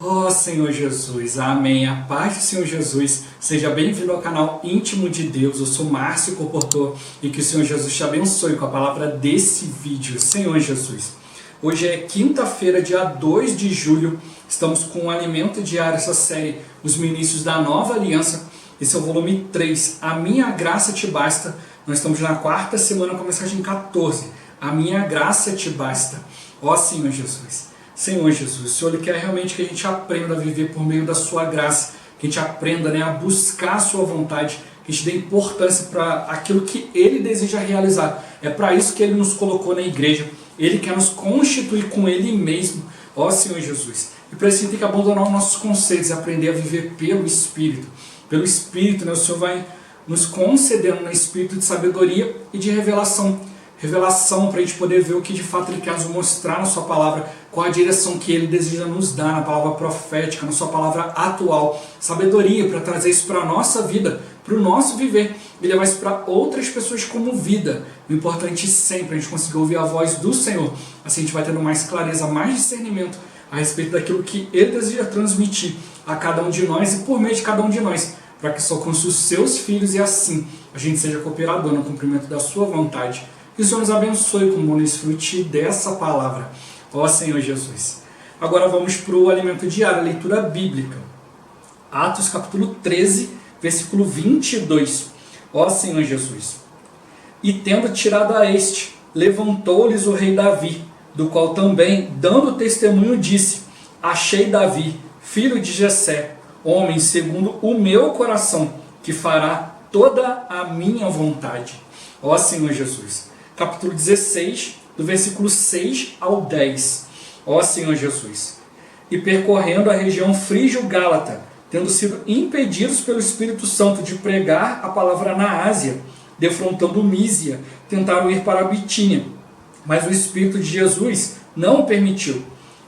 Ó Senhor Jesus, amém. A paz do Senhor Jesus, seja bem-vindo ao canal Íntimo de Deus. Eu sou Márcio Comportor e que o Senhor Jesus te abençoe com a palavra desse vídeo. Senhor Jesus, hoje é quinta-feira, dia 2 de julho, estamos com o Alimento Diário, essa série, Os Ministros da Nova Aliança. Esse é o volume 3, A Minha Graça Te Basta. Nós estamos na quarta semana com a mensagem 14, A Minha Graça Te Basta. Ó Senhor Jesus, Senhor Jesus, o Senhor quer realmente que a gente aprenda a viver por meio da sua graça, que a gente aprenda a buscar a sua vontade, que a gente dê importância para aquilo que Ele deseja realizar. É para isso que Ele nos colocou na igreja, Ele quer nos constituir com Ele mesmo, ó Senhor Jesus. E para isso a gente tem que abandonar os nossos conceitos e aprender a viver pelo Espírito. Pelo Espírito, o Senhor vai nos concedendo no Espírito de sabedoria e de revelação para a gente poder ver o que de fato Ele quer nos mostrar na sua palavra, qual a direção que Ele deseja nos dar na palavra profética, na sua palavra atual, sabedoria para trazer isso para a nossa vida, para o nosso viver e levar isso para outras pessoas como vida. O importante sempre é a gente conseguir ouvir a voz do Senhor, assim a gente vai tendo mais clareza, mais discernimento a respeito daquilo que Ele deseja transmitir a cada um de nós e por meio de cada um de nós, para que só alcance os seus filhos e assim a gente seja cooperador no cumprimento da sua vontade. Que o Senhor nos abençoe com o bom desfrute dessa palavra, ó Senhor Jesus. Agora vamos para o alimento diário, a leitura bíblica. Atos capítulo 13, versículo 22. Ó Senhor Jesus. E tendo tirado a este, levantou-lhes o rei Davi, do qual também, dando testemunho, disse: Achei Davi, filho de Jessé, homem segundo o meu coração, que fará toda a minha vontade. Ó Senhor Jesus. Capítulo 16, do versículo 6 ao 10. Ó Senhor Jesus. E percorrendo a região frígio-gálata, tendo sido impedidos pelo Espírito Santo de pregar a palavra na Ásia, defrontando Mísia, tentaram ir para a Bitínia. Mas o Espírito de Jesus não o permitiu.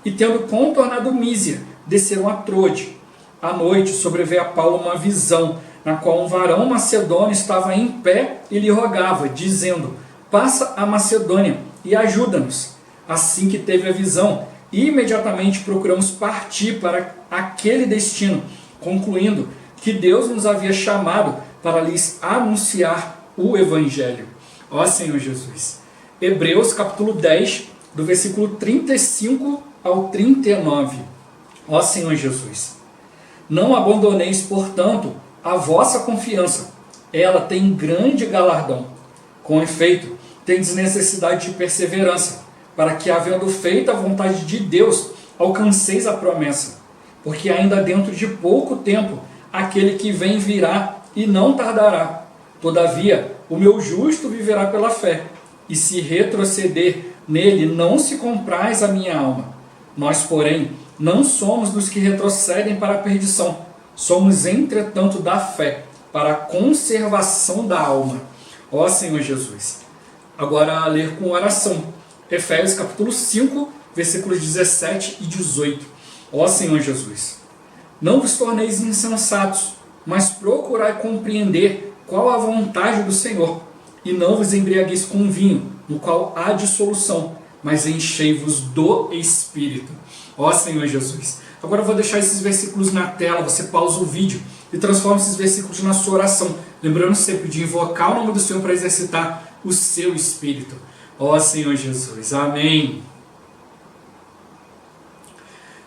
E tendo contornado Mísia, desceram a Troade. À noite sobreveio a Paulo uma visão, na qual um varão macedônio estava em pé e lhe rogava, dizendo: Passa a Macedônia e ajuda-nos. Assim que teve a visão, imediatamente procuramos partir para aquele destino, concluindo que Deus nos havia chamado para lhes anunciar o Evangelho. Ó Senhor Jesus. Hebreus capítulo 10, do versículo 35 ao 39. Ó Senhor Jesus. Não abandoneis, portanto, a vossa confiança. Ela tem grande galardão. Com efeito, tendes necessidade de perseverança, para que, havendo feito a vontade de Deus, alcanceis a promessa. Porque ainda dentro de pouco tempo, aquele que vem virá e não tardará. Todavia, o meu justo viverá pela fé, e se retroceder, nele não se compraz a minha alma. Nós, porém, não somos dos que retrocedem para a perdição, somos, entretanto, da fé, para a conservação da alma. Ó Senhor Jesus. Agora a ler com oração. Efésios capítulo 5, versículos 17 e 18. Ó Senhor Jesus. Não vos torneis insensatos, mas procurai compreender qual a vontade do Senhor. E não vos embriagueis com vinho, no qual há dissolução, mas enchei-vos do Espírito. Ó Senhor Jesus. Agora eu vou deixar esses versículos na tela, você pausa o vídeo e transforma esses versículos na sua oração. Lembrando sempre de invocar o nome do Senhor para exercitar o seu Espírito. Ó Senhor Jesus. Amém.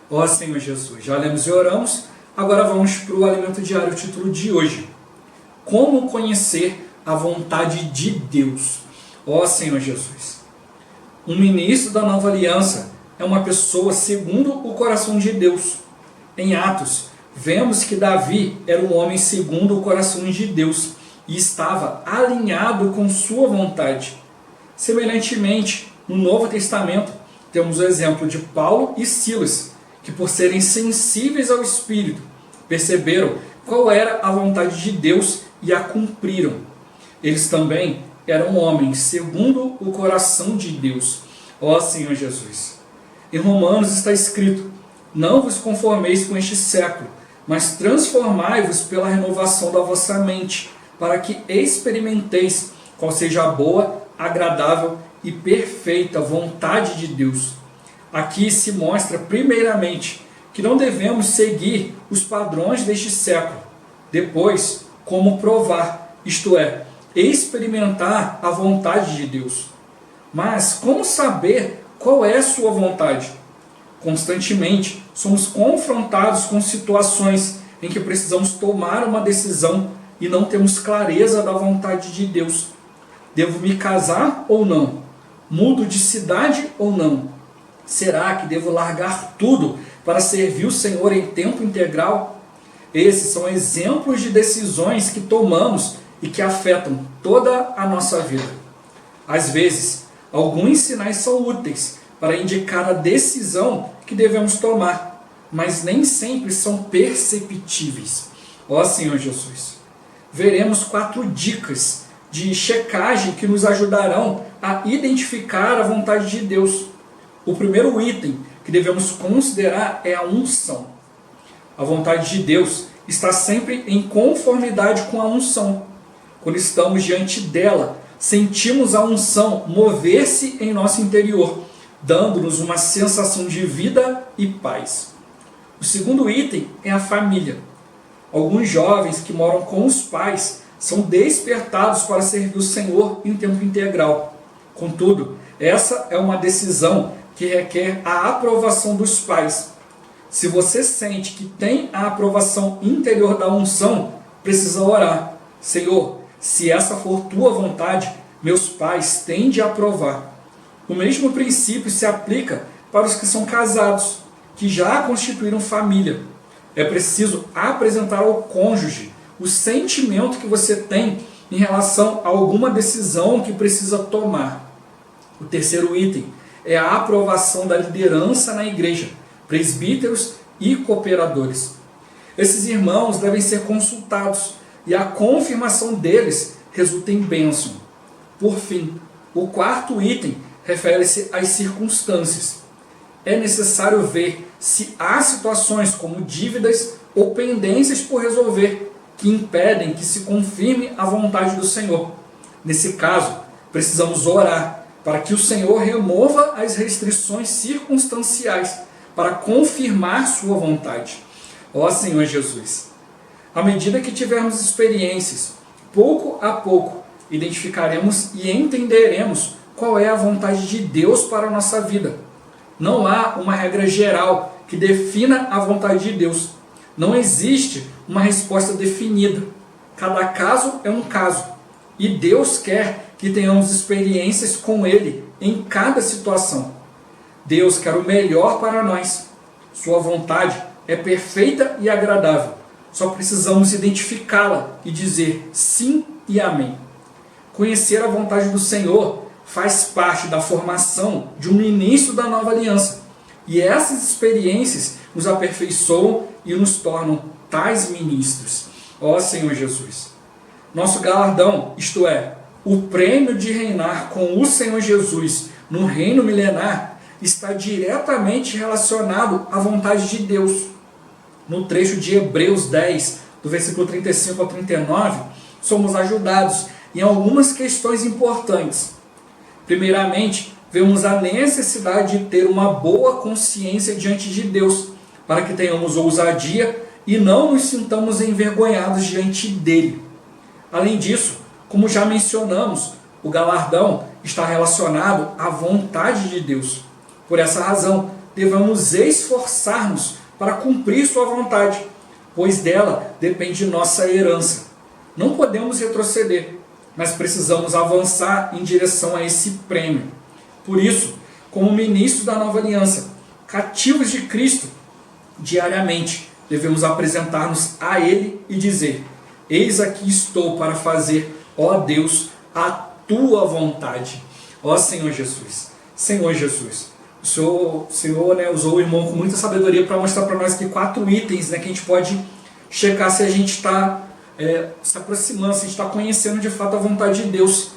Ó Senhor Jesus. Já lemos e oramos. Agora vamos para o alimento diário, o título de hoje. Como conhecer a vontade de Deus. Ó Senhor Jesus. Um ministro da nova aliança é uma pessoa segundo o coração de Deus. Em Atos, vemos que Davi era um homem segundo o coração de Deus e estava alinhado com sua vontade. Semelhantemente, no Novo Testamento, temos o exemplo de Paulo e Silas, que por serem sensíveis ao Espírito, perceberam qual era a vontade de Deus e a cumpriram. Eles também eram homens segundo o coração de Deus. Ó Senhor Jesus. Em Romanos está escrito: Não vos conformeis com este século, mas transformai-vos pela renovação da vossa mente, para que experimenteis qual seja a boa, agradável e perfeita vontade de Deus. Aqui se mostra primeiramente que não devemos seguir os padrões deste século. Depois, como provar, isto é, experimentar a vontade de Deus. Mas como saber qual é a sua vontade? Constantemente somos confrontados com situações em que precisamos tomar uma decisão e não temos clareza da vontade de Deus. Devo me casar ou não? Mudo de cidade ou não? Será que devo largar tudo para servir o Senhor em tempo integral? Esses são exemplos de decisões que tomamos e que afetam toda a nossa vida. Às vezes, alguns sinais são úteis para indicar a decisão que devemos tomar, mas nem sempre são perceptíveis. Ó Senhor Jesus, veremos 4 dicas de checagem que nos ajudarão a identificar a vontade de Deus. O primeiro item que devemos considerar é a unção. A vontade de Deus está sempre em conformidade com a unção. Quando estamos diante dela, sentimos a unção mover-se em nosso interior, dando-nos uma sensação de vida e paz. O segundo item é a família. Alguns jovens que moram com os pais são despertados para servir o Senhor em tempo integral. Contudo, essa é uma decisão que requer a aprovação dos pais. Se você sente que tem a aprovação interior da unção, precisa orar. Senhor, se essa for tua vontade, meus pais têm de aprovar. O mesmo princípio se aplica para os que são casados, que já constituíram família. É preciso apresentar ao cônjuge o sentimento que você tem em relação a alguma decisão que precisa tomar. O terceiro item é a aprovação da liderança na igreja, presbíteros e cooperadores. Esses irmãos devem ser consultados e a confirmação deles resulta em bênção. Por fim, o quarto item refere-se às circunstâncias. É necessário ver se há situações como dívidas ou pendências por resolver que impedem que se confirme a vontade do Senhor. Nesse caso, precisamos orar para que o Senhor remova as restrições circunstanciais para confirmar sua vontade. Ó Senhor Jesus, à medida que tivermos experiências, pouco a pouco, identificaremos e entenderemos qual é a vontade de Deus para a nossa vida. Não há uma regra geral que defina a vontade de Deus. Não existe uma resposta definida. Cada caso é um caso. E Deus quer que tenhamos experiências com Ele em cada situação. Deus quer o melhor para nós. Sua vontade é perfeita e agradável. Só precisamos identificá-la e dizer sim e amém. Conhecer a vontade do Senhor faz parte da formação de um ministro da nova aliança. E essas experiências nos aperfeiçoam e nos tornam tais ministros. Ó Senhor Jesus, nosso galardão, isto é, o prêmio de reinar com o Senhor Jesus no reino milenar, está diretamente relacionado à vontade de Deus. No trecho de Hebreus 10, do versículo 35 ao 39, somos ajudados em algumas questões importantes. Primeiramente, vemos a necessidade de ter uma boa consciência diante de Deus, para que tenhamos ousadia e não nos sintamos envergonhados diante dele. Além disso, como já mencionamos, o galardão está relacionado à vontade de Deus. Por essa razão, devemos esforçar-nos para cumprir sua vontade, pois dela depende nossa herança. Não podemos retroceder, mas precisamos avançar em direção a esse prêmio. Por isso, como ministros da nova aliança, cativos de Cristo, diariamente devemos apresentar-nos a Ele e dizer: eis aqui estou para fazer, ó Deus, a tua vontade. Ó Senhor Jesus, Senhor Jesus, o Senhor usou o irmão com muita sabedoria para mostrar para nós aqui 4 itens, que a gente pode checar se a gente está se aproximando, se a gente está conhecendo de fato a vontade de Deus.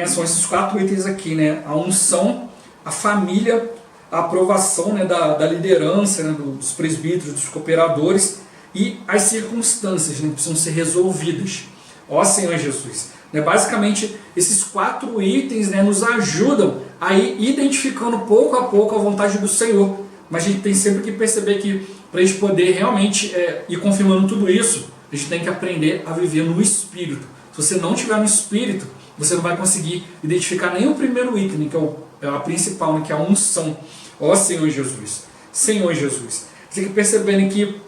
São esses 4 itens aqui, a unção, a família, a aprovação da liderança, dos presbíteros, dos cooperadores, e as circunstâncias que precisam ser resolvidas. Ó Senhor Jesus, basicamente esses 4 itens nos ajudam a ir identificando pouco a pouco a vontade do Senhor, mas a gente tem sempre que perceber que para a gente poder realmente ir confirmando tudo isso, a gente tem que aprender a viver no Espírito. Se você não estiver no Espírito, você não vai conseguir identificar nem o primeiro item, que é a principal, que é a unção. Ó Senhor Jesus, Senhor Jesus. Você tem que perceber que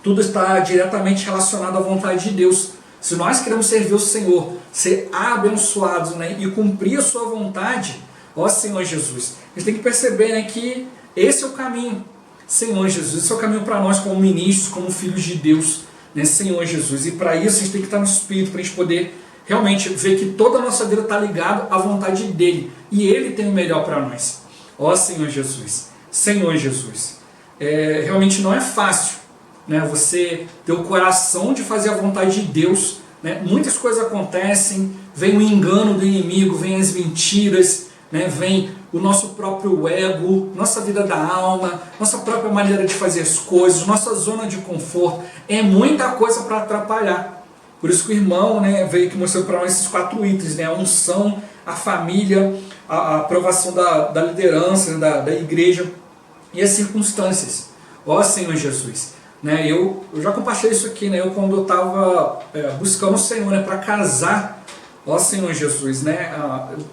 tudo está diretamente relacionado à vontade de Deus. Se nós queremos servir o Senhor, ser abençoados, né, e cumprir a sua vontade, ó Senhor Jesus, a gente tem que perceber, né, que esse é o caminho. Senhor Jesus, esse é o caminho para nós como ministros, como filhos de Deus, né, Senhor Jesus. E para isso a gente tem que estar no Espírito, para a gente poder realmente ver que toda a nossa vida está ligada à vontade dEle. E Ele tem o melhor para nós. Ó Senhor Jesus, Senhor Jesus. Realmente não é fácil, né, você ter o coração de fazer a vontade de Deus, né? Muitas coisas acontecem, vem o engano do inimigo, vem as mentiras, né? Vem o nosso próprio ego, nossa vida da alma, nossa própria maneira de fazer as coisas, nossa zona de conforto. É muita coisa para atrapalhar. Por isso que o irmão, né, veio que mostrou para nós esses 4 itens, né? A unção, a família, a aprovação da liderança, da igreja e as circunstâncias. Ó Senhor Jesus. Né, eu já compartilhei isso aqui, né, eu quando eu estava buscando o Senhor, né, para casar, ó Senhor Jesus, né,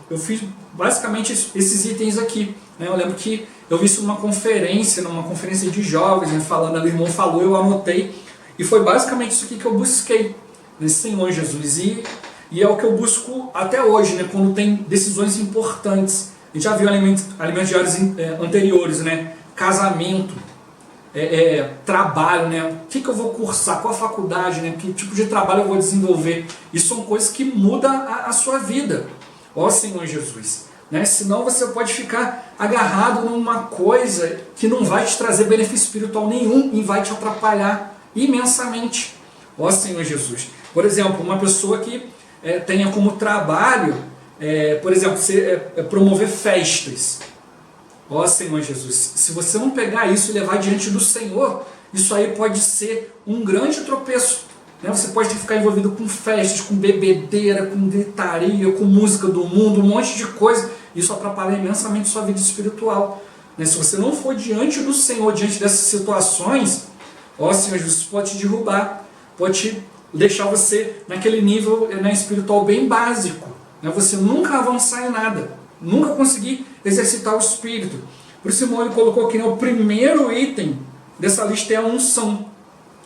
eu fiz basicamente esses itens aqui, né. Eu lembro que eu vi isso numa conferência de jovens, né, falando, o irmão falou, eu anotei, e foi basicamente isso aqui que eu busquei, né, Senhor Jesus, e é o que eu busco até hoje, né, quando tem decisões importantes. A gente já viu alimentos diários anteriores, né, casamento, trabalho, né? O que eu vou cursar, qual a faculdade, né? Que tipo de trabalho eu vou desenvolver. Isso são coisas que mudam a sua vida. Ó Senhor Jesus. Né? Senão você pode ficar agarrado numa coisa que não vai te trazer benefício espiritual nenhum e vai te atrapalhar imensamente. Ó Senhor Jesus. Por exemplo, uma pessoa que tenha como trabalho, por exemplo, promover festas. Ó Senhor Jesus, se você não pegar isso e levar diante do Senhor, isso aí pode ser um grande tropeço. Né? Você pode ficar envolvido com festas, com bebedeira, com gritaria, com música do mundo, um monte de coisa. Isso atrapalha imensamente sua vida espiritual. Né? Se você não for diante do Senhor, diante dessas situações, ó Senhor Jesus, pode te derrubar, pode te deixar você naquele nível, né, espiritual bem básico. Né? Você nunca avançar em nada. Nunca conseguir exercitar o Espírito. Por isso, irmão, ele colocou aqui, né, o primeiro item dessa lista é a unção.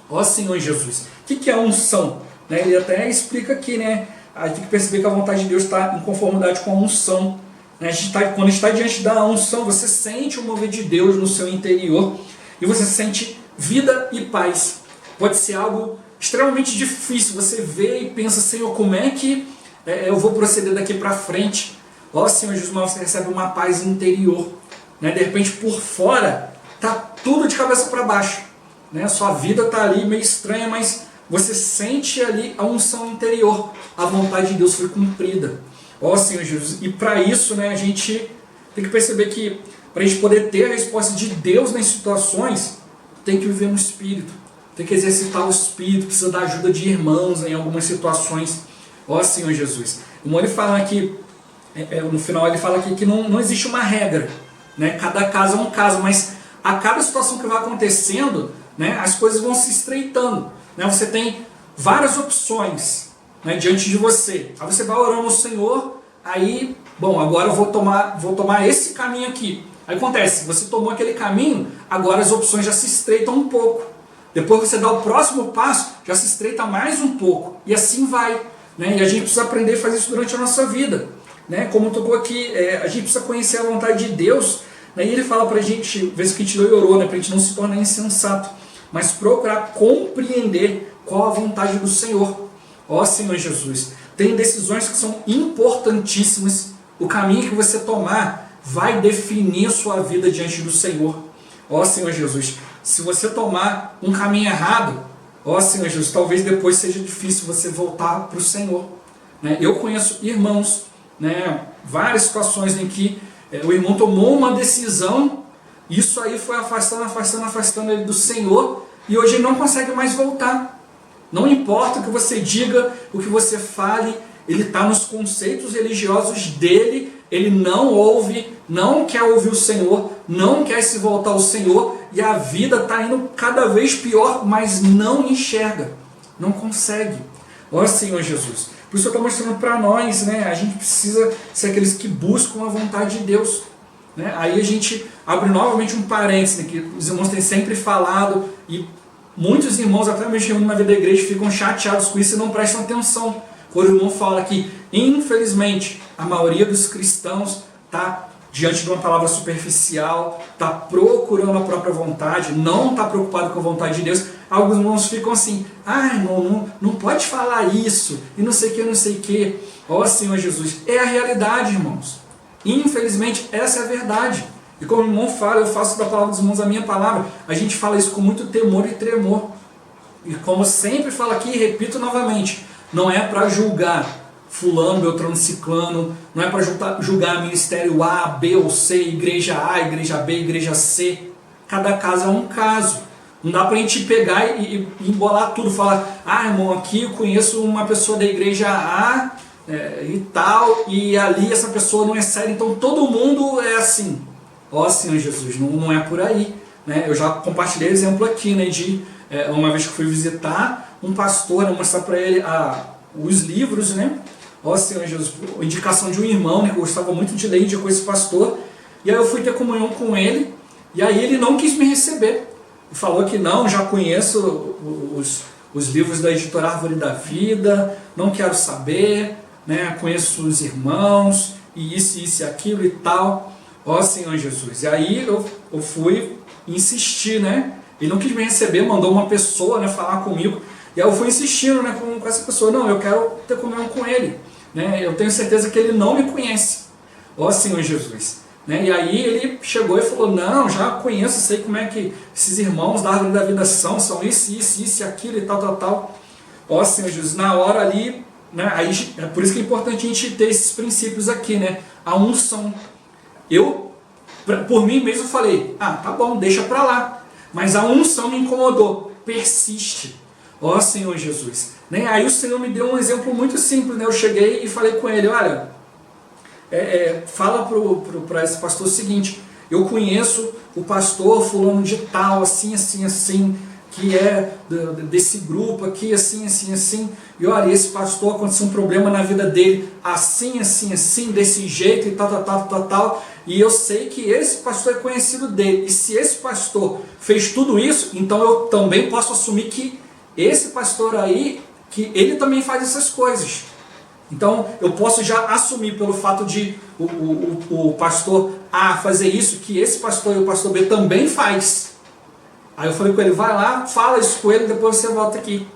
Ó Senhor Jesus. O que é a unção? Né, ele até explica aqui, né? A gente tem que perceber que a vontade de Deus está em conformidade com a unção. Né, quando a gente está diante da unção, você sente o mover de Deus no seu interior e você sente vida e paz. Pode ser algo extremamente difícil. Você vê e pensa, Senhor, como é que eu vou proceder daqui para frente? Ó Senhor Jesus, você recebe uma paz interior. Né? De repente, por fora, está tudo de cabeça para baixo. Né? Sua vida está ali meio estranha, mas você sente ali a unção interior. A vontade de Deus foi cumprida. Ó Senhor Jesus. E para isso, né, a gente tem que perceber que para a gente poder ter a resposta de Deus nas situações, tem que viver no Espírito. Tem que exercitar o Espírito, precisa da ajuda de irmãos em algumas situações. Ó Senhor Jesus. O irmão, ele fala aqui, no final ele fala aqui que não existe uma regra, né? Cada caso é um caso, mas a cada situação que vai acontecendo, né, as coisas vão se estreitando, né? Você tem várias opções, né, diante de você. Aí você vai orando ao Senhor, aí, bom, agora eu vou tomar esse caminho aqui. Aí acontece, você tomou aquele caminho, agora as opções já se estreitam um pouco. Depois você dá o próximo passo, já se estreita mais um pouco. E assim vai, né? E a gente precisa aprender a fazer isso durante a nossa vida. Né? Como tocou aqui, a gente precisa conhecer a vontade de Deus, né? E ele fala para a gente, vezes que a gente não orou, né? Para a gente não se tornar insensato, mas procurar compreender qual a vontade do Senhor. Ó Senhor Jesus, tem decisões que são importantíssimas, o caminho que você tomar vai definir a sua vida diante do Senhor. Ó Senhor Jesus, se você tomar um caminho errado, ó Senhor Jesus, talvez depois seja difícil você voltar para o Senhor. Né? Eu conheço irmãos, né, várias situações em que o irmão tomou uma decisão, isso aí foi afastando ele do Senhor, e hoje ele não consegue mais voltar. Não importa o que você diga, o que você fale, ele está nos conceitos religiosos dele, ele não ouve, não quer ouvir o Senhor, não quer se voltar ao Senhor e a vida está indo cada vez pior, mas não enxerga, não consegue. Ó Senhor Jesus, por isso eu estou mostrando para nós, né? A gente precisa ser aqueles que buscam a vontade de Deus. Né? Aí a gente abre novamente um parênteses, né, que os irmãos têm sempre falado, e muitos irmãos, até mesmo na vida da igreja, ficam chateados com isso e não prestam atenção. Quando o irmão fala que, infelizmente, a maioria dos cristãos está diante de uma palavra superficial, está procurando a própria vontade, não está preocupado com a vontade de Deus. Alguns irmãos ficam assim, irmão, não pode falar isso, e não sei o que, não sei o que. Ó Senhor Jesus, é a realidade, irmãos. Infelizmente, essa é a verdade. E como o irmão fala, eu faço da palavra dos irmãos a minha palavra. A gente fala isso com muito temor e tremor. E como eu sempre falo aqui, repito novamente, não é para julgar fulano, beltrano, ciclano, não é para julgar ministério A, B ou C, igreja A, igreja B, igreja C. Cada caso é um caso. Não dá para a gente pegar e embolar tudo, falar, irmão, aqui eu conheço uma pessoa da igreja A e tal, e ali essa pessoa não é séria, então todo mundo é assim. Ó Senhor Jesus, não é por aí. Né? Eu já compartilhei exemplo aqui, né, de uma vez que fui visitar um pastor, né, mostrar para ele os livros, né? Ó Senhor Jesus, indicação de um irmão, né, que eu gostava muito de ler, indicou esse pastor, e aí eu fui ter comunhão com ele, e aí ele não quis me receber. E falou que não, já conheço os livros da editora Árvore da Vida, não quero saber, né, conheço os irmãos, e isso e aquilo e tal. Ó Senhor Jesus. E aí eu fui insistir, né? Ele não quis me receber, mandou uma pessoa, né, falar comigo. E aí eu fui insistindo, né, com essa pessoa. Não, eu quero ter comunhão com ele. Né? Eu tenho certeza que ele não me conhece. Ó Senhor Jesus. Né? E aí ele chegou e falou, não, já conheço, sei como é que esses irmãos da Árvore da Vida são isso, aquilo e tal. Ó Senhor Jesus, na hora ali, né, aí, é por isso que é importante a gente ter esses princípios aqui, né? A unção. Eu, por mim mesmo, falei, tá bom, deixa pra lá. Mas a unção me incomodou, persiste. Ó Senhor Jesus. Né? Aí o Senhor me deu um exemplo muito simples, né? Eu cheguei e falei com ele, olha, fala para esse pastor o seguinte, eu conheço o pastor fulano de tal, assim, que é desse grupo aqui, assim, e olha, esse pastor aconteceu um problema na vida dele, assim, desse jeito e tal, e eu sei que esse pastor é conhecido dele, e se esse pastor fez tudo isso, então eu também posso assumir que esse pastor aí, que ele também faz essas coisas. Então eu posso já assumir pelo fato de o pastor A fazer isso, que esse pastor e o pastor B também faz. Aí eu falei com ele, vai lá, fala isso com ele, depois você volta aqui.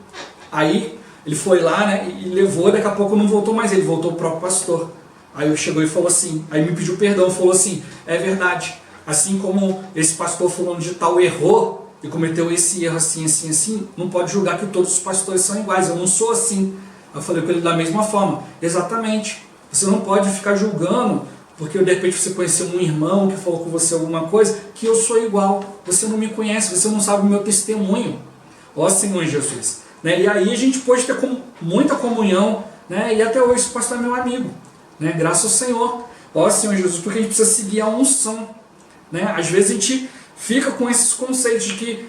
Aí ele foi lá, né, e levou, daqui a pouco não voltou mais, ele voltou o próprio pastor. Aí ele chegou e falou assim, aí me pediu perdão, falou assim, é verdade, assim como esse pastor fulano de tal errou, e cometeu esse erro assim, não pode julgar que todos os pastores são iguais, eu não sou assim. Eu falei com ele da mesma forma, exatamente, você não pode ficar julgando, porque de repente você conheceu um irmão que falou com você alguma coisa, que eu sou igual, você não me conhece, você não sabe o meu testemunho. Ó Senhor Jesus. Né? E aí a gente pode ter muita comunhão, né? E até hoje esse pastor é meu amigo, né? Graças ao Senhor. Ó Senhor Jesus, porque a gente precisa seguir a unção. Né? Às vezes a gente fica com esses conceitos de que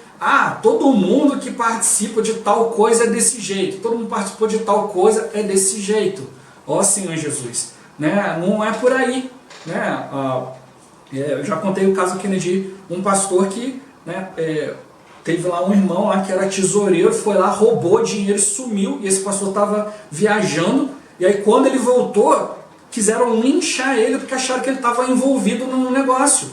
todo mundo que participa de tal coisa é desse jeito, todo mundo participou de tal coisa é desse jeito. Ó Senhor Jesus, né? Não é por aí. Né? Eu já contei o caso aqui, né, de um pastor que, né, teve lá um irmão lá que era tesoureiro, foi lá, roubou dinheiro, sumiu, e esse pastor estava viajando, e aí quando ele voltou, quiseram linchar ele porque acharam que ele estava envolvido num negócio.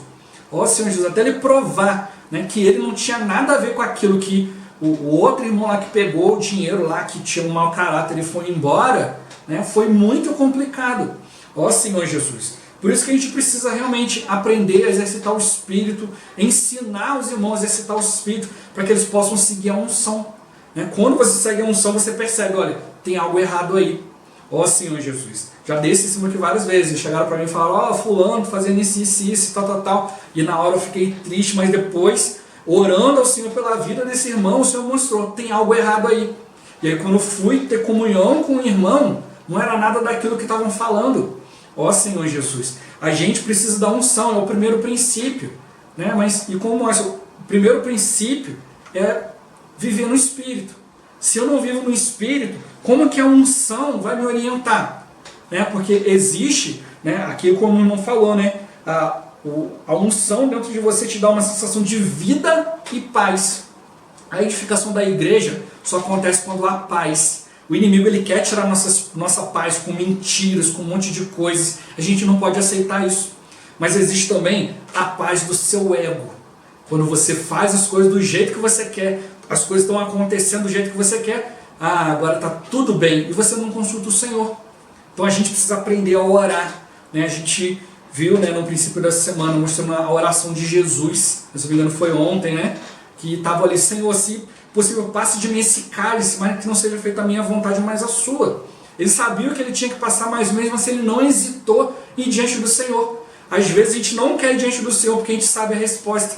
Ó Senhor Jesus, até ele provar, né, que ele não tinha nada a ver com aquilo, que o outro irmão lá que pegou o dinheiro lá, que tinha um mau caráter e foi embora, né, foi muito complicado. Ó Senhor Jesus. Por isso que a gente precisa realmente aprender a exercitar o Espírito, ensinar os irmãos a exercitar o Espírito, para que eles possam seguir a unção. Né? Quando você segue a unção, você percebe, olha, tem algo errado aí. Ó Senhor Jesus. Já dei esse símbolo aqui várias vezes. Chegaram para mim e falaram, fulano fazendo isso, tal. E na hora eu fiquei triste, mas depois, orando ao Senhor pela vida desse irmão, o Senhor mostrou, tem algo errado aí. E aí quando eu fui ter comunhão com o irmão, não era nada daquilo que estavam falando. Ó Senhor Jesus, a gente precisa da unção, é o primeiro princípio. né? Mas, e como mostra, o primeiro princípio é viver no Espírito. Se eu não vivo no Espírito, como que a unção vai me orientar? Né? Porque existe, né, aqui como o irmão falou, né, a unção dentro de você te dá uma sensação de vida e paz. A edificação da igreja só acontece quando há paz. O inimigo ele quer tirar nossa paz com mentiras, com um monte de coisas. A gente não pode aceitar isso. Mas existe também a paz do seu ego. Quando você faz as coisas do jeito que você quer, as coisas estão acontecendo do jeito que você quer, agora está tudo bem, e você não consulta o Senhor. Então a gente precisa aprender a orar. Né? A gente viu, né, no princípio dessa semana, mostrando a oração de Jesus, se não me engano foi ontem, né? Que estava ali, Senhor, se possível, passe de mim esse cálice, mas que não seja feita a minha vontade, mas a sua. Ele sabia o que ele tinha que passar, mas mesmo assim ele não hesitou em ir diante do Senhor. Às vezes a gente não quer ir diante do Senhor porque a gente sabe a resposta.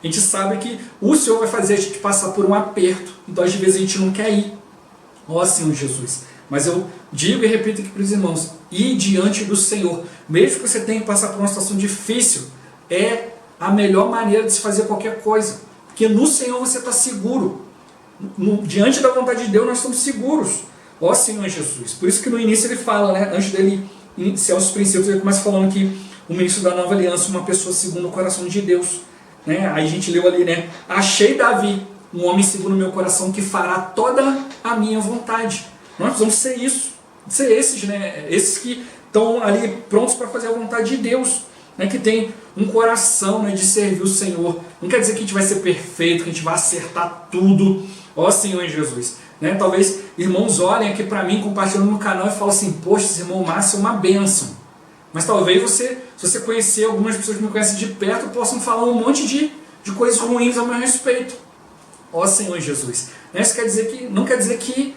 A gente sabe que o Senhor vai fazer a gente passar por um aperto. Então às vezes a gente não quer ir. Ó Senhor Jesus. Mas eu digo e repito aqui para os irmãos, ir diante do Senhor, mesmo que você tenha que passar por uma situação difícil, é a melhor maneira de se fazer qualquer coisa. Porque no Senhor você está seguro. Diante da vontade de Deus nós estamos seguros. Ó Senhor Jesus. Por isso que no início ele fala, né, antes dele iniciar os princípios, ele começa falando que o ministro da nova aliança, uma pessoa segundo o coração de Deus. Né? Aí a gente leu ali, né? Achei Davi, um homem segundo o meu coração, que fará toda a minha vontade. Nós precisamos ser isso. Ser esses, né? Esses que estão ali prontos para fazer a vontade de Deus. Né? Que tem um coração, né, de servir o Senhor. Não quer dizer que a gente vai ser perfeito, que a gente vai acertar tudo. Ó Senhor Jesus. Né? Talvez irmãos olhem aqui para mim, compartilhando no canal e falem assim, poxa, esse irmão Márcio é uma bênção. Mas talvez você, se você conhecer algumas pessoas que me conhecem de perto, possam falar um monte de coisas ruins ao meu respeito. Ó Senhor Jesus. Né? Isso quer dizer que, não quer dizer que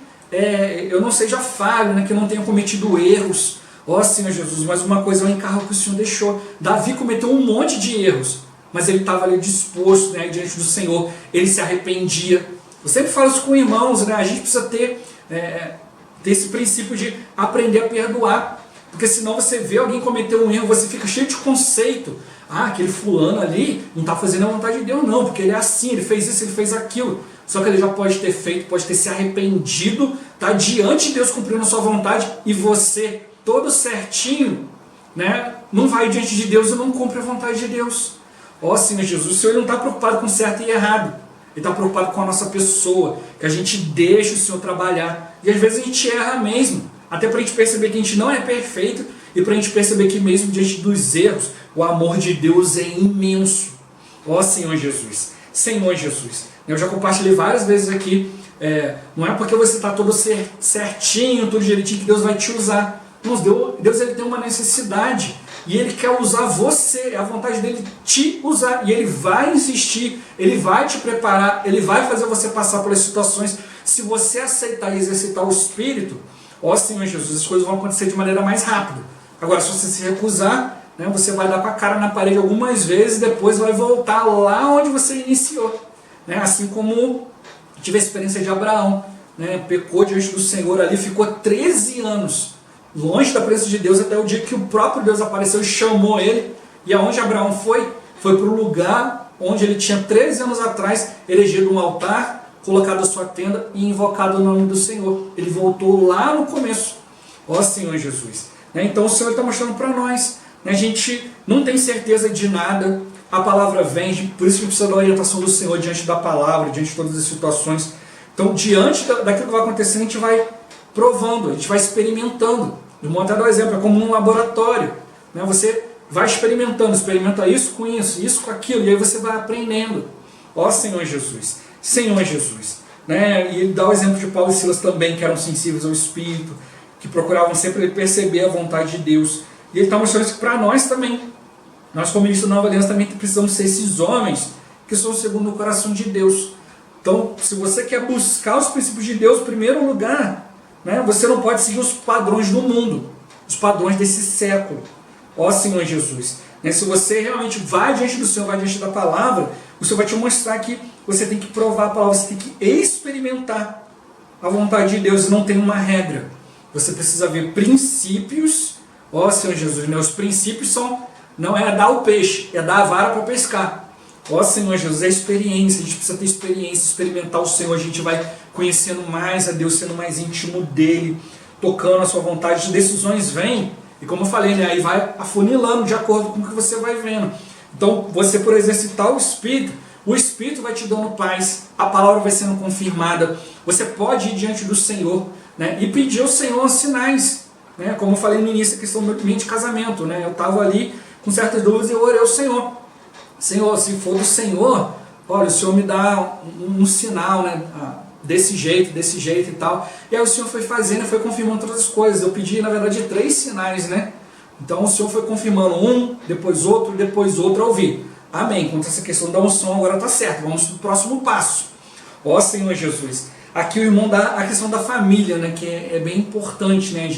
eu não seja falho, né? Que eu não tenha cometido erros. Ó Senhor Jesus, mas uma coisa é o encargo que o Senhor deixou. Davi cometeu um monte de erros, mas ele estava ali disposto, né, diante do Senhor. Ele se arrependia. Eu sempre falo isso com irmãos, né? A gente precisa ter esse princípio de aprender a perdoar. Porque senão você vê alguém cometer um erro, você fica cheio de conceito. Aquele fulano ali não está fazendo a vontade de Deus não, porque ele é assim, ele fez isso, ele fez aquilo. Só que ele já pode ter feito, pode ter se arrependido, tá diante de Deus cumprindo a sua vontade, e você, todo certinho, né, não vai diante de Deus e não cumpre a vontade de Deus. Ó Senhor Jesus, o Senhor não está preocupado com certo e errado. Ele está preocupado com a nossa pessoa, que a gente deixa o Senhor trabalhar. E às vezes a gente erra mesmo. Até para a gente perceber que a gente não é perfeito e para a gente perceber que mesmo diante dos erros, o amor de Deus é imenso. Ó Senhor Jesus. Senhor Jesus. Eu já compartilhei várias vezes aqui, não é porque você está todo certinho, tudo direitinho, que Deus vai te usar. Deus ele tem uma necessidade e Ele quer usar você, é a vontade dele te usar. E Ele vai insistir, Ele vai te preparar, Ele vai fazer você passar pelas situações. Se você aceitar e exercitar o Espírito, ó Senhor Jesus, as coisas vão acontecer de maneira mais rápida. Agora, se você se recusar, né, você vai dar com a cara na parede algumas vezes e depois vai voltar lá onde você iniciou. Né? Assim como tive a experiência de Abraão. Né? Pecou diante do Senhor ali, ficou 13 anos longe da presença de Deus, até o dia que o próprio Deus apareceu e chamou ele. E aonde Abraão foi? Foi para o lugar onde ele tinha 13 anos atrás erigido um altar, colocado a sua tenda e invocado o nome do Senhor. Ele voltou lá no começo. Ó Senhor Jesus. Então o Senhor está mostrando para nós. A gente não tem certeza de nada. A palavra vem, por isso que precisa da orientação do Senhor diante da palavra, diante de todas as situações. Então, diante daquilo que vai acontecer, a gente vai provando, a gente vai experimentando. Eu vou até dar um exemplo, é como num laboratório. Você vai experimentando, experimenta isso com isso com aquilo, e aí você vai aprendendo. Ó Senhor Jesus. Senhor Jesus. E ele dá o exemplo de Paulo e Silas também, que eram sensíveis ao Espírito, que procuravam sempre perceber a vontade de Deus. E ele está mostrando isso para nós também. Nós, como ministro da Nova Aliança, também precisamos ser esses homens que são segundo o coração de Deus. Então, se você quer buscar os princípios de Deus, em primeiro lugar, você não pode seguir os padrões do mundo, os padrões desse século. Ó Senhor Jesus. Se você realmente vai diante do Senhor, vai diante da palavra, o Senhor vai te mostrar que você tem que provar a palavra, você tem que experimentar a vontade de Deus e não tem uma regra. Você precisa ver princípios. Ó Senhor Jesus, os princípios não é dar o peixe, é dar a vara para pescar. Ó Senhor Jesus, é experiência, a gente precisa ter experiência, experimentar o Senhor, a gente vai conhecendo mais a Deus, sendo mais íntimo dEle, tocando a sua vontade, as decisões vêm, e como eu falei, né, aí vai afunilando de acordo com o que você vai vendo. Então, você por exercitar o Espírito vai te dando paz, a palavra vai sendo confirmada, você pode ir diante do Senhor, né, e pedir ao Senhor sinais, né, como eu falei no início, a questão do ambiente de casamento, né, eu estava ali com certas dúvidas e eu orei ao Senhor. Senhor, se for do Senhor, olha, o Senhor me dá um sinal, né, desse jeito e tal. E aí o Senhor foi fazendo e foi confirmando todas as coisas. Eu pedi, na verdade, 3 sinais, né? Então o Senhor foi confirmando um, depois outro, ao ouvir. Amém. Quanto a essa questão da unção, agora está certo. Vamos para o próximo passo. Ó Senhor Jesus. Aqui o irmão dá a questão da família, né, que é bem importante, né,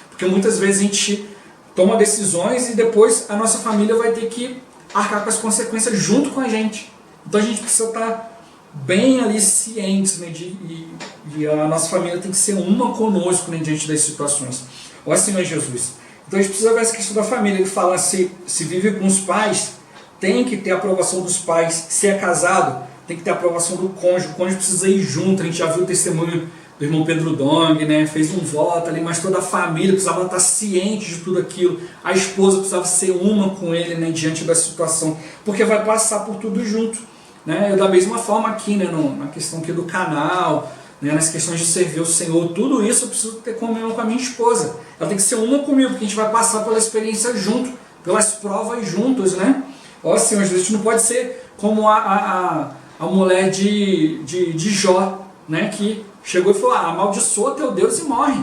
porque muitas vezes a gente toma decisões e depois a nossa família vai ter que arcar com as consequências junto com a gente. Então a gente precisa estar bem ali cientes, né, de a nossa família tem que ser uma conosco, né, diante das situações. Ó Senhor Jesus. Então a gente precisa ver essa questão da família. Ele fala, se vive com os pais, tem que ter a aprovação dos pais. Se é casado, tem que ter a aprovação do cônjuge. O cônjuge precisa ir junto. A gente já viu o testemunho do irmão Pedro Dong, né? Fez um voto ali, mas toda a família precisava estar ciente de tudo aquilo. A esposa precisava ser uma com ele, né, diante da situação, porque vai passar por tudo junto, né? Da mesma forma aqui, né, na questão aqui do canal, né, nas questões de servir o Senhor, tudo isso eu preciso ter comunhão com a minha esposa. Ela tem que ser uma comigo, porque a gente vai passar pela experiência junto, pelas provas juntos, né? Ó Senhor, a gente não pode ser como a mulher de Jó, né, que chegou e falou, amaldiçoa teu Deus e morre.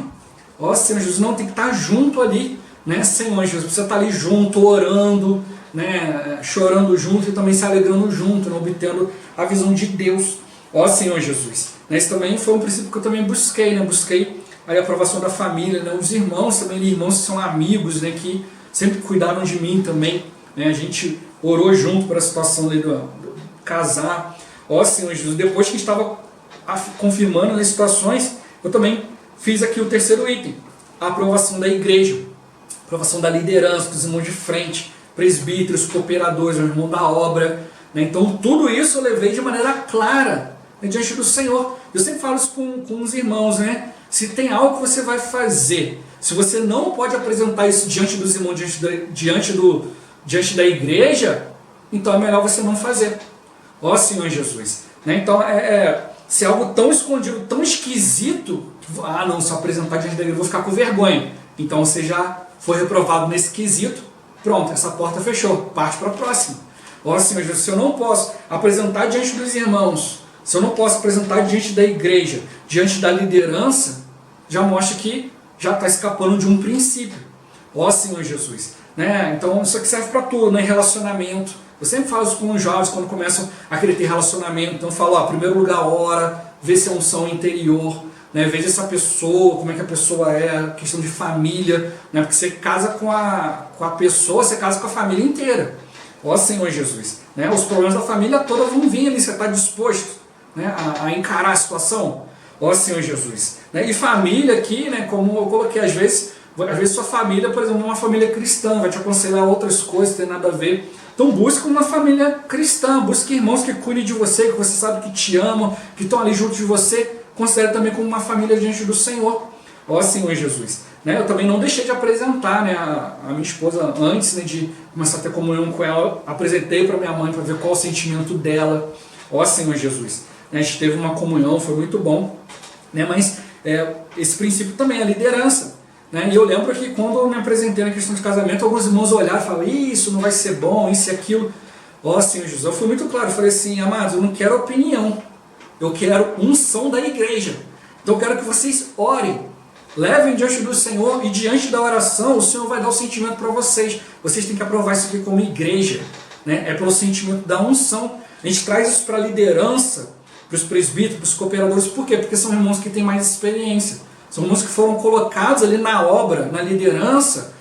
Ó Senhor Jesus, não, tem que estar junto ali, né, Senhor Jesus, precisa estar ali junto, orando, né, chorando junto e também se alegrando junto, né, obtendo a visão de Deus. Ó Senhor Jesus, né, esse também foi um princípio que eu também busquei, né, busquei a aprovação da família, né, os irmãos também, irmãos que são amigos, né, que sempre cuidaram de mim também, né, a gente orou junto para a situação ali do casar. Ó Senhor Jesus, depois que a gente estava confirmando as situações, eu também fiz aqui o terceiro item, a aprovação da igreja, aprovação da liderança, dos irmãos de frente, presbíteros, cooperadores, o irmão da obra, né? Então tudo isso eu levei de maneira clara, né, diante do Senhor. Eu sempre falo isso com os irmãos, né? Se tem algo que você vai fazer, se você não pode apresentar isso diante dos irmãos, diante da igreja, então é melhor você não fazer. Ó Senhor Jesus, né? Então se é algo tão escondido, tão esquisito, não, se eu apresentar diante da igreja eu vou ficar com vergonha. Então você já foi reprovado nesse quesito, pronto, essa porta fechou, parte para a próxima. Ó Senhor Jesus, se eu não posso apresentar diante dos irmãos, se eu não posso apresentar diante da igreja, diante da liderança, já mostra que já está escapando de um princípio. Ó Senhor Jesus, né? Então isso aqui serve para tudo, né? Relacionamento. Eu sempre falo isso com os jovens quando começam a querer ter relacionamento. Então eu falo, primeiro lugar, ora, vê se é unção interior, né? Veja essa pessoa, como é que a pessoa é, questão de família, né? Porque você casa com a pessoa, você casa com a família inteira. Ó Senhor Jesus, né? Os problemas da família toda vão vir ali, você está disposto, né, a encarar a situação? Ó Senhor Jesus, né? E família aqui, né, como eu coloquei, às vezes sua família, por exemplo, uma família cristã, vai te aconselhar outras coisas, não tem nada a ver. Então busque uma família cristã, busque irmãos que cuidem de você, que você sabe que te amam, que estão ali junto de você, considere também como uma família diante do Senhor. Ó Senhor Jesus, né? Eu também não deixei de apresentar, né, a minha esposa antes, né, de começar a ter comunhão com ela, apresentei para minha mãe para ver qual o sentimento dela. Ó Senhor Jesus, né? A gente teve uma comunhão, foi muito bom, né? Mas esse princípio também é a liderança. Né? E eu lembro que quando eu me apresentei na questão de casamento, alguns irmãos olharam e falaram, isso não vai ser bom, isso e aquilo. Ó Senhor Jesus, eu fui muito claro, eu falei assim, amados, eu não quero opinião, eu quero unção da igreja. Então eu quero que vocês orem, levem diante do Senhor, e diante da oração o Senhor vai dar o sentimento para vocês. Vocês têm que aprovar isso aqui como igreja, né? É pelo sentimento da unção. A gente traz isso para a liderança, para os presbíteros, para os cooperadores. Por quê? Porque são irmãos que têm mais experiência. São irmãos que foram colocados ali na obra, na liderança,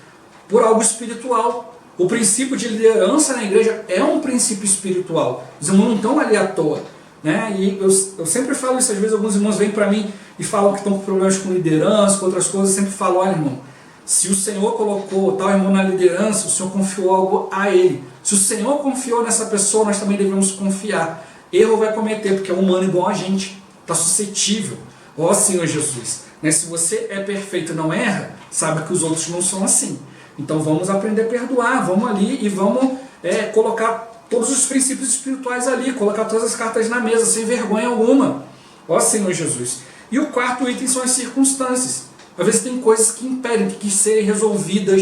por algo espiritual. O princípio de liderança na igreja é um princípio espiritual. Os irmãos não estão ali à toa, né? E eu sempre falo isso, às vezes alguns irmãos vêm para mim e falam que estão com problemas com liderança, com outras coisas. Eu sempre falo, olha irmão, se o Senhor colocou tal irmão na liderança, o Senhor confiou algo a ele. Se o Senhor confiou nessa pessoa, nós também devemos confiar. Erro vai cometer, porque é humano igual a gente, está suscetível. Ó Senhor Jesus, né? Se você é perfeito e não erra, saiba que os outros não são assim. Então vamos aprender a perdoar, vamos ali e vamos colocar todos os princípios espirituais ali, colocar todas as cartas na mesa, sem vergonha alguma. Ó Senhor Jesus. E o quarto item são as circunstâncias. Às vezes tem coisas que impedem que serem resolvidas.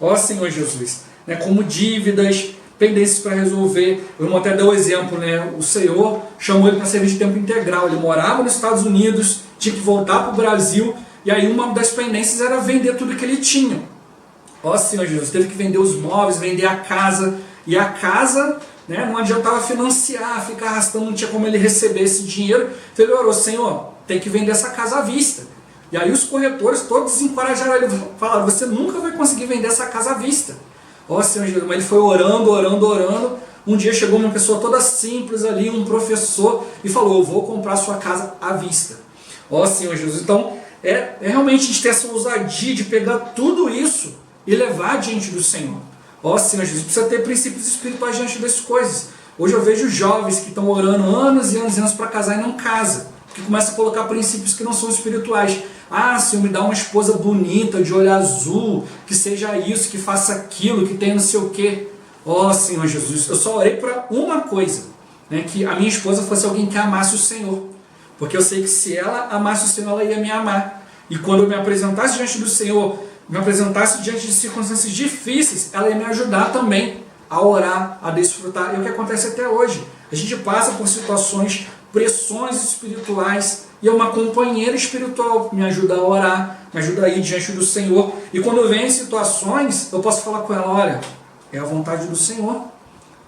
Ó Senhor Jesus, né? Como dívidas, pendências para resolver. O irmão até deu o exemplo, né? O Senhor chamou ele para servir de tempo integral. Ele morava nos Estados Unidos, tinha que voltar para o Brasil, e aí uma das pendências era vender tudo que ele tinha. Ó Senhor Jesus, teve que vender os móveis, vender a casa, e a casa, né, não adiantava financiar, ficar arrastando, não tinha como ele receber esse dinheiro. Então ele orou: Senhor, tem que vender essa casa à vista. E aí os corretores todos desencorajaram ele, falaram: você nunca vai conseguir vender essa casa à vista. Ó Senhor Jesus, mas ele foi orando, orando, orando. Um dia chegou uma pessoa toda simples ali, um professor, e falou: eu vou comprar sua casa à vista. Ó Senhor Jesus, então realmente a gente ter essa ousadia de pegar tudo isso e levar diante do Senhor. Ó Senhor Jesus, precisa ter princípios espirituais diante das coisas. Hoje eu vejo jovens que estão orando anos e anos e anos para casar e não casam, porque começam a colocar princípios que não são espirituais. Ah, Senhor, me dá uma esposa bonita, de olho azul, que seja isso, que faça aquilo, que tenha não sei o quê. Ó Senhor Jesus, eu só orei para uma coisa, né, que a minha esposa fosse alguém que amasse o Senhor, porque eu sei que se ela amasse o Senhor, ela ia me amar. E quando eu me apresentasse diante do Senhor, me apresentasse diante de circunstâncias difíceis, ela ia me ajudar também a orar, a desfrutar. E é o que acontece até hoje. A gente passa por situações, pressões espirituais, e é uma companheira espiritual que me ajuda a orar, me ajuda a ir diante do Senhor. E quando vem situações, eu posso falar com ela: olha, é a vontade do Senhor,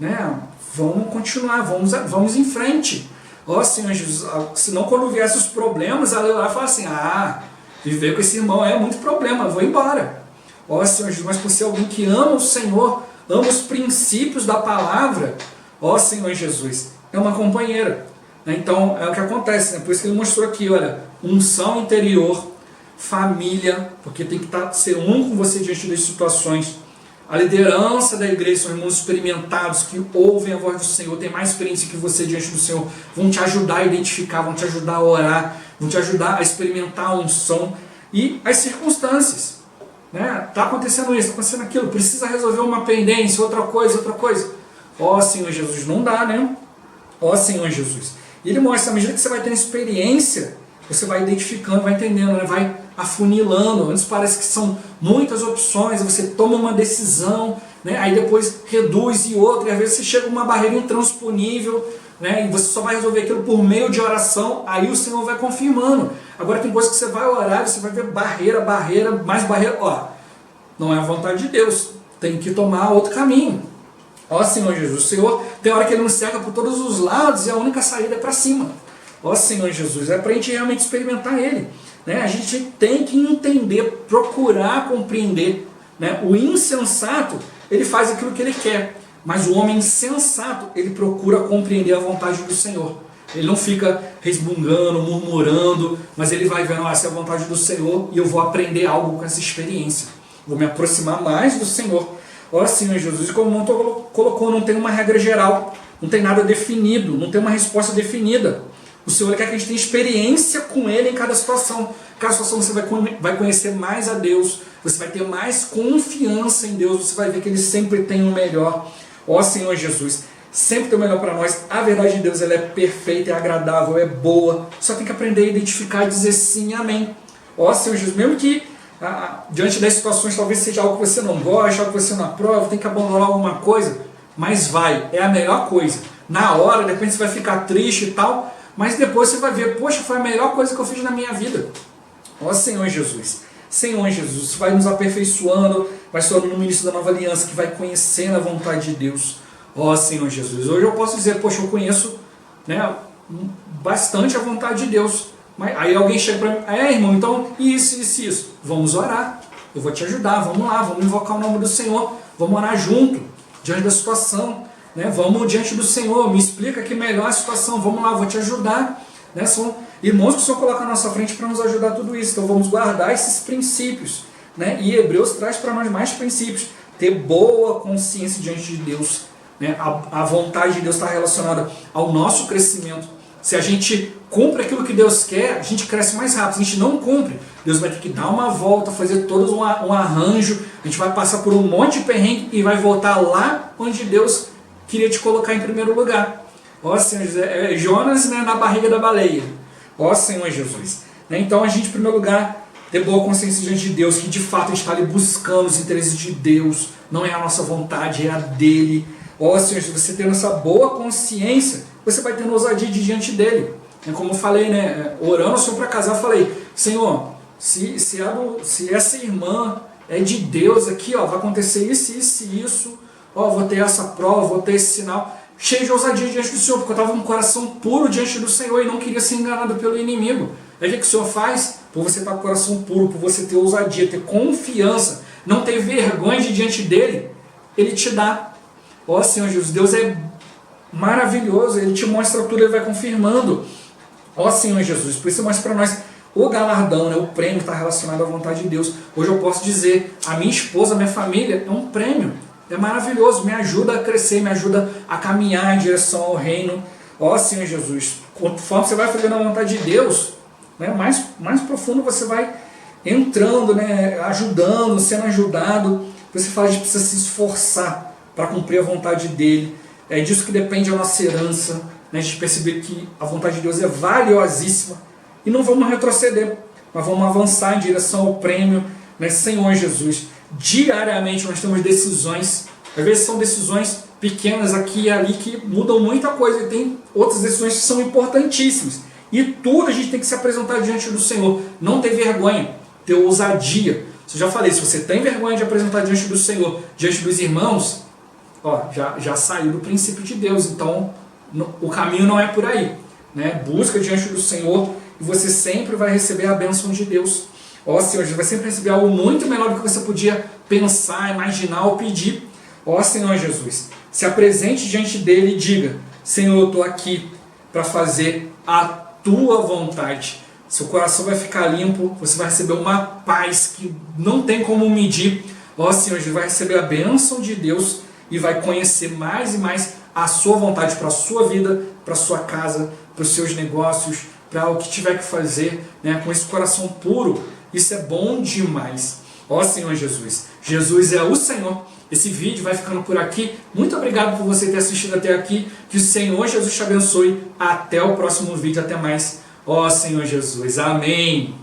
né? Vamos continuar, vamos em frente. Ó Senhor Jesus, senão quando viessem os problemas, ela ia lá e fala assim: ah, viver com esse irmão é muito problema, eu vou embora. Ó Senhor Jesus, mas por ser alguém que ama o Senhor, ama os princípios da palavra, ó Senhor Jesus, é uma companheira. Então é o que acontece, né? Por isso que ele mostrou aqui, olha, unção interior, família, porque tem que ser um com você diante das situações. A liderança da igreja são irmãos experimentados, que ouvem a voz do Senhor, tem mais experiência que você diante do Senhor, vão te ajudar a identificar, vão te ajudar a orar, vão te ajudar a experimentar a unção. E as circunstâncias, né? Está acontecendo isso, está acontecendo aquilo, precisa resolver uma pendência, outra coisa. Ó Senhor Jesus, não dá, né? Ó Senhor Jesus. E ele mostra, à medida que você vai tendo experiência, você vai identificando, vai entendendo, né? Vai afunilando. Antes parece que são muitas opções, você toma uma decisão, né? Aí depois reduz e outra, e às vezes você chega a uma barreira intransponível, né? E você só vai resolver aquilo por meio de oração, aí o Senhor vai confirmando. Agora tem coisas que você vai orar, você vai ver barreira, mais barreira. Ó, não é a vontade de Deus, tem que tomar outro caminho. Ó Senhor Jesus, o Senhor tem hora que Ele nos cerca por todos os lados e a única saída é para cima. Ó Senhor Jesus, é para a gente realmente experimentar Ele, né? A gente tem que entender, procurar compreender, né? O insensato, ele faz aquilo que ele quer, mas o homem sensato, ele procura compreender a vontade do Senhor. Ele não fica resmungando, murmurando, mas ele vai vendo: essa é a vontade do Senhor e eu vou aprender algo com essa experiência. Vou me aproximar mais do Senhor. Ó Senhor Jesus, como o irmão colocou, não tem uma regra geral, não tem nada definido, não tem uma resposta definida. O Senhor quer que a gente tenha experiência com Ele em cada situação. Cada situação você vai conhecer mais a Deus, você vai ter mais confiança em Deus, você vai ver que Ele sempre tem o melhor. Ó Senhor Jesus, sempre tem o melhor para nós. A verdade de Deus, ela é perfeita, é agradável, é boa. Só tem que aprender a identificar e dizer sim, amém. Ó Senhor Jesus, mesmo que diante das situações talvez seja algo que você não gosta, algo que você não aprova, tem que abandonar alguma coisa, mas é a melhor coisa. Na hora, de repente você vai ficar triste e tal, mas depois você vai ver: poxa, foi a melhor coisa que eu fiz na minha vida. Ó Senhor Jesus, Senhor Jesus, vai nos aperfeiçoando, vai se tornando no ministro da nova aliança, que vai conhecendo a vontade de Deus. Ó Senhor Jesus, hoje eu posso dizer: poxa, eu conheço, né, bastante a vontade de Deus. Mas aí alguém chega para mim: irmão, então isso. Vamos orar, eu vou te ajudar, vamos lá, vamos invocar o nome do Senhor, vamos orar junto, diante da situação, né? Vamos diante do Senhor, me explica aqui melhor a situação, vamos lá, vou te ajudar, né? São irmãos que o Senhor coloca na nossa frente para nos ajudar tudo isso, então vamos guardar esses princípios, né? E Hebreus traz para nós mais princípios: ter boa consciência diante de Deus, né? A vontade de Deus está relacionada ao nosso crescimento. Se a gente cumpre aquilo que Deus quer, a gente cresce mais rápido. Se a gente não cumpre, Deus vai ter que dar uma volta, fazer todo um arranjo, a gente vai passar por um monte de perrengue e vai voltar lá onde Deus queria te colocar em primeiro lugar. Ó Senhor, Jonas, né, na barriga da baleia. Ó Senhor Jesus. Então a gente, em primeiro lugar, ter boa consciência diante de Deus, que de fato a gente está ali buscando os interesses de Deus, não é a nossa vontade, é a dele. Ó Senhor, se você tendo essa boa consciência, você vai tendo ousadia diante dele. Como eu falei, né, orando ao Senhor para casar, eu falei, Senhor, se essa irmã é de Deus aqui, ó, vai acontecer isso, isso e isso, ó, vou ter essa prova, vou ter esse sinal, cheio de ousadia diante do Senhor, porque eu estava com um coração puro diante do Senhor e não queria ser enganado pelo inimigo. Aí o que o Senhor faz? Por você estar com o coração puro, por você ter ousadia, ter confiança, não ter vergonha de diante dele, ele te dá. Ó Senhor Jesus, Deus é maravilhoso, ele te mostra tudo, ele vai confirmando. Ó Senhor Jesus, por isso mostra para nós o galardão, né, o prêmio está relacionado à vontade de Deus. Hoje eu posso dizer, a minha esposa, a minha família, é um prêmio. É maravilhoso, me ajuda a crescer, me ajuda a caminhar em direção ao reino. Ó Senhor Jesus, conforme você vai fazendo a vontade de Deus, né, mais profundo você vai entrando, né, ajudando, sendo ajudado. Você fala, a gente precisa se esforçar para cumprir a vontade dele. É disso que depende a nossa herança, né, a gente perceber que a vontade de Deus é valiosíssima. E não vamos retroceder, mas vamos avançar em direção ao prêmio, né, Senhor Jesus. Diariamente nós temos decisões, às vezes são decisões pequenas aqui e ali que mudam muita coisa, e tem outras decisões que são importantíssimas. E tudo a gente tem que se apresentar diante do Senhor, não ter vergonha, ter ousadia. Eu já falei, se você tem vergonha de apresentar diante do Senhor, diante dos irmãos, ó, já saiu do princípio de Deus, então o caminho não é por aí, né? Busca diante do Senhor e você sempre vai receber a bênção de Deus. Ó Senhor, você vai sempre receber algo muito melhor do que você podia pensar, imaginar ou pedir. Ó Senhor Jesus, se apresente diante dele e diga, Senhor, eu estou aqui para fazer a tua vontade. Seu coração vai ficar limpo, você vai receber uma paz que não tem como medir. Ó Senhor, você vai receber a bênção de Deus e vai conhecer mais e mais a sua vontade para a sua vida, para a sua casa, para os seus negócios, para o que tiver que fazer, né, com esse coração puro. Isso é bom demais. Ó Senhor Jesus, Jesus é o Senhor. Esse vídeo vai ficando por aqui. Muito obrigado por você ter assistido até aqui. Que o Senhor Jesus te abençoe. Até o próximo vídeo. Até mais. Ó Senhor Jesus. Amém.